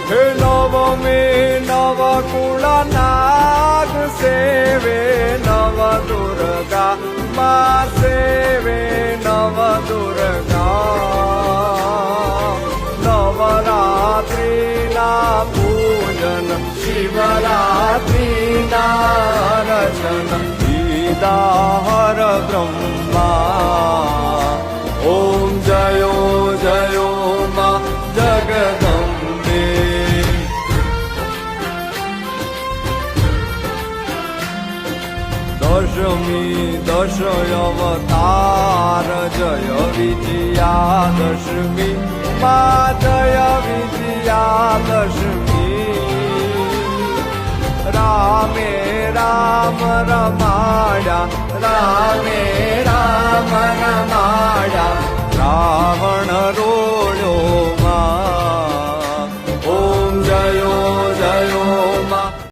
हे नवमे नवकुल नाग सेवे नव दुर्गा मा सेवे नव दुर्गा नवरात्रिना पूजन शिवरात्रिना रचन ईदाहर ब्रह्मा ॐ जयो जयो मा जगदम्बे दशमी दश अवतार जय विजया दशमी मा जय विजया दशमी रामे राम रमाड्या रामे राम रमाड्या रावण रो